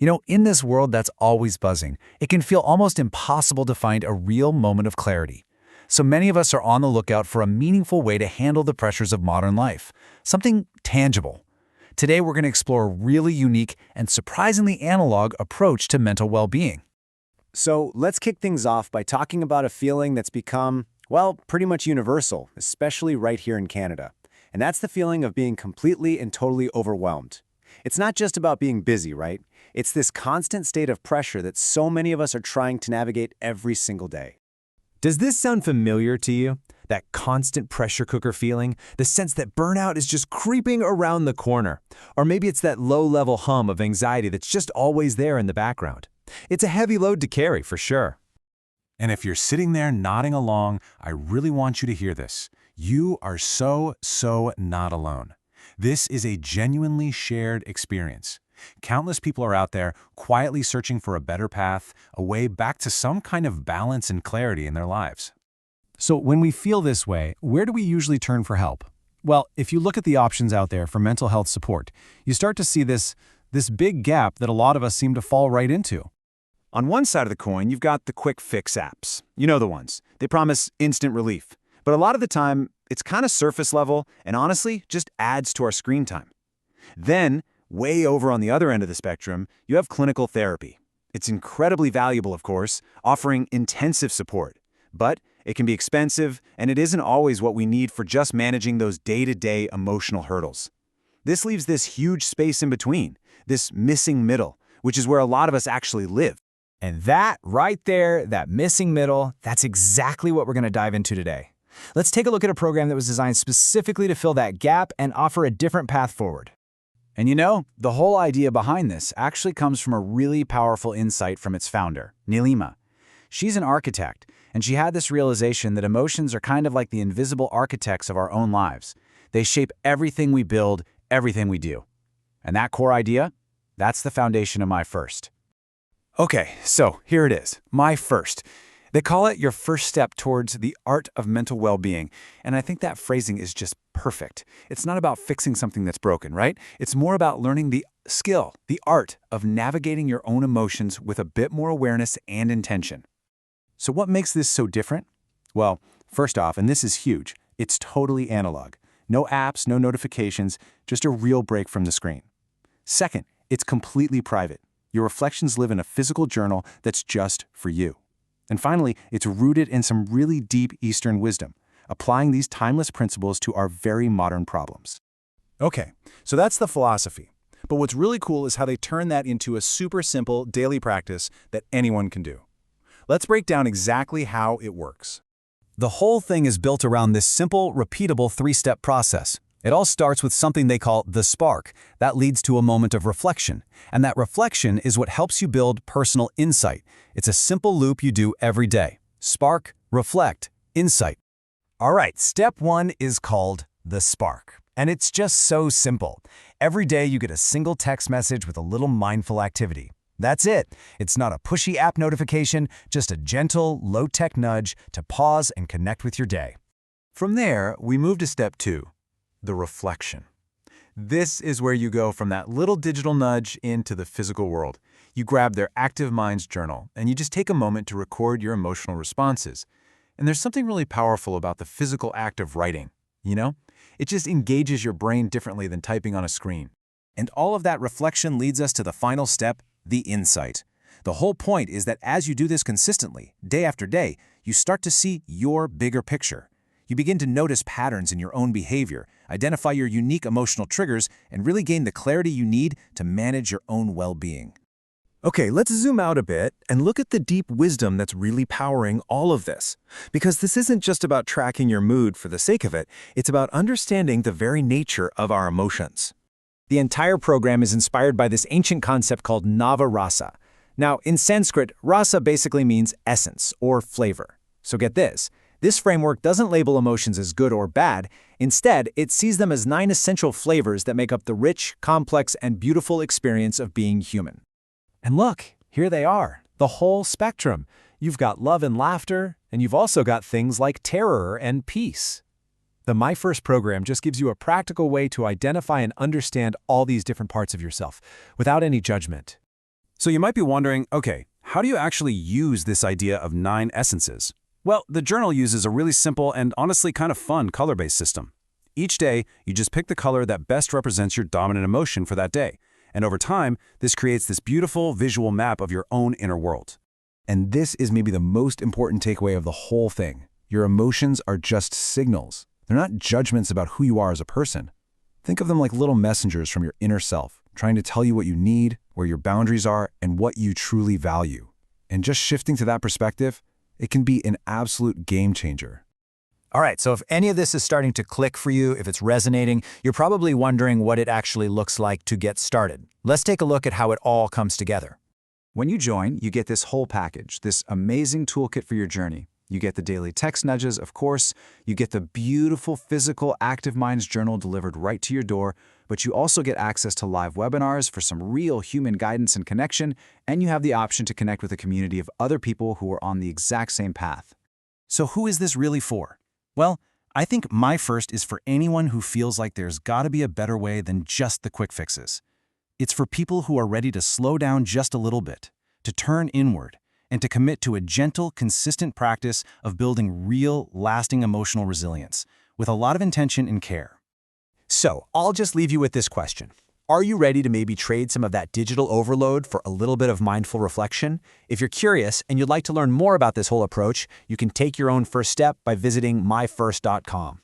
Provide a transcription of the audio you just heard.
In this world that's always buzzing, it can feel almost impossible to find a real moment of clarity. So many of us are on the lookout for a meaningful way to handle the pressures of modern life, something tangible. Today, we're going to explore a really unique and surprisingly analog approach to mental well-being. So let's kick things off by talking about a feeling that's become, well, pretty much universal, especially right here in Canada. And that's the feeling of being completely and totally overwhelmed. It's not just about being busy, right? It's this constant state of pressure that so many of us are trying to navigate every single day. Does this sound familiar to you? That constant pressure cooker feeling? The sense that burnout is just creeping around the corner? Or maybe it's that low-level hum of anxiety that's just always there in the background. It's a heavy load to carry, for sure. And if you're sitting there nodding along, I really want you to hear this. You are so not alone. This is a genuinely shared experience. Countless people are out there quietly searching for a better path, a way back to some kind of balance and clarity in their lives. So when we feel this way, where do we usually turn for help? Well, if you look at the options out there for mental health support, you start to see this big gap that a lot of us seem to fall right into. On one side of the coin, you've got the quick fix apps. You know the ones. They promise instant relief. But a lot of the time, it's kind of surface level and honestly just adds to our screen time. Then, way over on the other end of the spectrum, you have clinical therapy. It's incredibly valuable, of course, offering intensive support. But it can be expensive, and it isn't always what we need for just managing those day-to-day emotional hurdles. This leaves this huge space in between, this missing middle, which is where a lot of us actually live. And that right there, that missing middle, that's exactly what we're going to dive into today. Let's take a look at a program that was designed specifically to fill that gap and offer a different path forward. And the whole idea behind this actually comes from a really powerful insight from its founder, Nilima. She's an architect, and she had this realization that emotions are kind of like the invisible architects of our own lives. They shape everything we build, everything we do. And that core idea, that's the foundation of My Fyrst. Okay, so here it is, My Fyrst. They call it your first step towards the art of mental well-being, and I think that phrasing is just perfect. It's not about fixing something that's broken, right? It's more about learning the skill, the art of navigating your own emotions with a bit more awareness and intention. So what makes this so different? Well, first off, and this is huge, it's totally analog. No apps, no notifications, just a real break from the screen. Second, it's completely private. Your reflections live in a physical journal that's just for you. And finally, it's rooted in some really deep Eastern wisdom, applying these timeless principles to our very modern problems. Okay, so that's the philosophy. But what's really cool is how they turn that into a super simple daily practice that anyone can do. Let's break down exactly how it works. The whole thing is built around this simple, repeatable three-step process. It all starts with something they call the spark. That leads to a moment of reflection. And that reflection is what helps you build personal insight. It's a simple loop you do every day. Spark, reflect, insight. All right, step one is called the spark. And it's just so simple. Every day you get a single text message with a little mindful activity. That's it. It's not a pushy app notification, just a gentle, low-tech nudge to pause and connect with your day. From there, we move to step two, the reflection. This is where you go from that little digital nudge into the physical world. You grab their Active Minds journal, and you just take a moment to record your emotional responses. And there's something really powerful about the physical act of writing, It just engages your brain differently than typing on a screen. And all of that reflection leads us to the final step, the insight. The whole point is that as you do this consistently, day after day, you start to see your bigger picture. You begin to notice patterns in your own behavior, identify your unique emotional triggers, and really gain the clarity you need to manage your own well-being. Okay, let's zoom out a bit and look at the deep wisdom that's really powering all of this. Because this isn't just about tracking your mood for the sake of it, it's about understanding the very nature of our emotions. The entire program is inspired by this ancient concept called Nava Rasa. Now, in Sanskrit, rasa basically means essence or flavor. So get this. This framework doesn't label emotions as good or bad. Instead, it sees them as 9 essential flavors that make up the rich, complex, and beautiful experience of being human. And look, here they are, the whole spectrum. You've got love and laughter, and you've also got things like terror and peace. The My Fyrst program just gives you a practical way to identify and understand all these different parts of yourself without any judgment. So you might be wondering, okay, how do you actually use this idea of 9 essences? Well, the journal uses a really simple and honestly kind of fun color-based system. Each day, you just pick the color that best represents your dominant emotion for that day. And over time, this creates this beautiful visual map of your own inner world. And this is maybe the most important takeaway of the whole thing. Your emotions are just signals. They're not judgments about who you are as a person. Think of them like little messengers from your inner self, trying to tell you what you need, where your boundaries are, and what you truly value. And just shifting to that perspective, it can be an absolute game changer. All right, so if any of this is starting to click for you, if it's resonating, you're probably wondering what it actually looks like to get started. Let's take a look at how it all comes together. When you join, you get this whole package, this amazing toolkit for your journey. You get the daily text nudges, of course. You get the beautiful physical Active Minds journal delivered right to your door, but you also get access to live webinars for some real human guidance and connection, and you have the option to connect with a community of other people who are on the exact same path. So who is this really for? Well, I think My Fyrst is for anyone who feels like there's got to be a better way than just the quick fixes. It's for people who are ready to slow down just a little bit, to turn inward, and to commit to a gentle, consistent practice of building real, lasting emotional resilience, with a lot of intention and care. So, I'll just leave you with this question. Are you ready to maybe trade some of that digital overload for a little bit of mindful reflection? If you're curious and you'd like to learn more about this whole approach, you can take your own first step by visiting myfirst.com.